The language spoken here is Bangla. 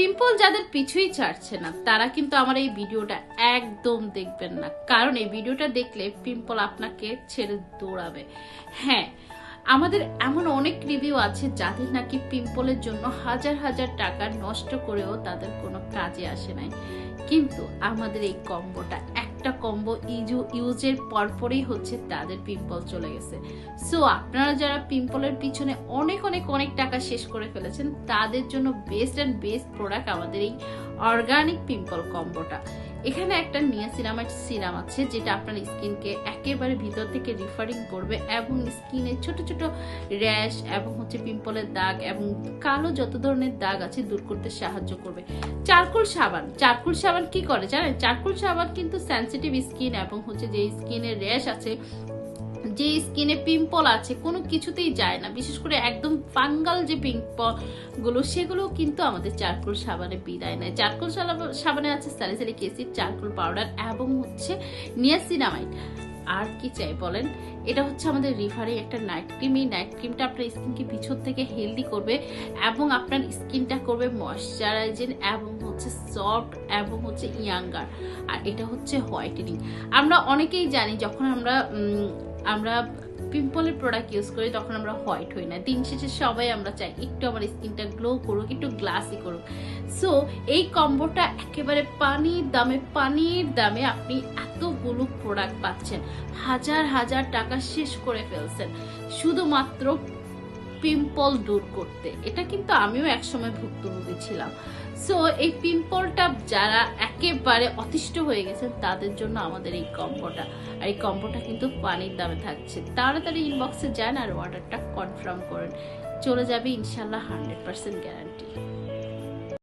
পিম্পল যাদের পিছুই ছাড়ছে না তারা কিন্তু আমার এই ভিডিওটা একদম দেখবেন না, কারণ এই ভিডিওটা দেখলে পিম্পল আপনাকে ছেড়ে দৌড়াবে। হ্যাঁ, আমাদের এমন অনেক রিভিউ আছে যাদের নাকি পিম্পলের জন্য হাজার হাজার টাকা নষ্ট করেও তাদের কোনো কাজে আসে নাই, কিন্তু আমাদের এই কম্বোটা একটা কম্বো ইউজের পরপরই হচ্ছে তাদের পিম্পল চলে গেছে। সো আপনারা যারা পিম্পলের পিছনে অনেক অনেক অনেক টাকা শেষ করে ফেলেছেন তাদের জন্য বেস্ট অ্যান্ড বেস্ট প্রোডাক্ট আমাদের এই অর্গানিক পিম্পল কম্বোটা। এখানে একটা নিয়াসিনামাইড সিরাম আছে যেটা আপনার স্কিনকে একেবারে ভিতর থেকে রিফারিং করবে এবং স্কিনে ছোট ছোট র্যাশ এবং হচ্ছে পিম্পলের দাগ এবং কালো যত ধরনের দাগ আছে দূর করতে সাহায্য করবে। চারকোল সাবান কি করে জানেন? চারকোল সাবান কিন্তু সেনসিটিভ স্কিন এবং হচ্ছে যে স্কিনের র্যাশ আছে, যে স্কিনে পিম্পল আছে, কোনো কিছুতেই যায় না, বিশেষ করে একদম ফাঙ্গাল যে পিম্পল গুলো সেগুলো কিন্তু আমাদের চারকোল সাবানে বিদায় নেয়। চারকোল সাবানে আছে স্যালিসিলিক অ্যাসিড, চারকোল পাউডার এবং হচ্ছে নিয়াসিনামাইড। আর কি চাই বলেন? এটা হচ্ছে আমাদের রিফারিং একটা নাইট ক্রিম। এই নাইট ক্রিমটা আপনার স্কিনকে পিছন থেকে হেলদি করবে এবং আপনার স্কিনটা করবে ময়শ্চারাইজিং এবং হচ্ছে সফট এবং হচ্ছে ইয়াঙ্গার। আর এটা হচ্ছে হোয়াইটেনিং। আমরা অনেকেই জানি যখন আমরা পিম্পলের প্রোডাক্ট ইউজ করি তখন আমরা হোয়াইট হই না। দিন শেষে সবাই আমরা চাই একটু আমার স্কিনটা গ্লো করুক, একটু গ্লাসি করুক। সো এই কম্বোটা একেবারে পানির দামে আপনি এতগুলো প্রোডাক্ট পাচ্ছেন, হাজার হাজার টাকা শেষ করে ফেলছেন শুধুমাত্র পিম্পল দূর করতে। এটা কিন্তু আমিও একসময় ভুক্তভোগী ছিলাম। সো এই পিম্পলটা যারা একেবারে অতিষ্ঠ হয়ে গেছেন তাদের জন্য আমাদের এই কম্বোটা। আর এই কম্বোটা কিন্তু পানির দামে থাকছে। তাড়াতাড়ি ইনবক্সে যান আর অর্ডারটা কনফার্ম করেন, চলে যাবে ইনশাল্লাহ 100% গ্যারান্টি।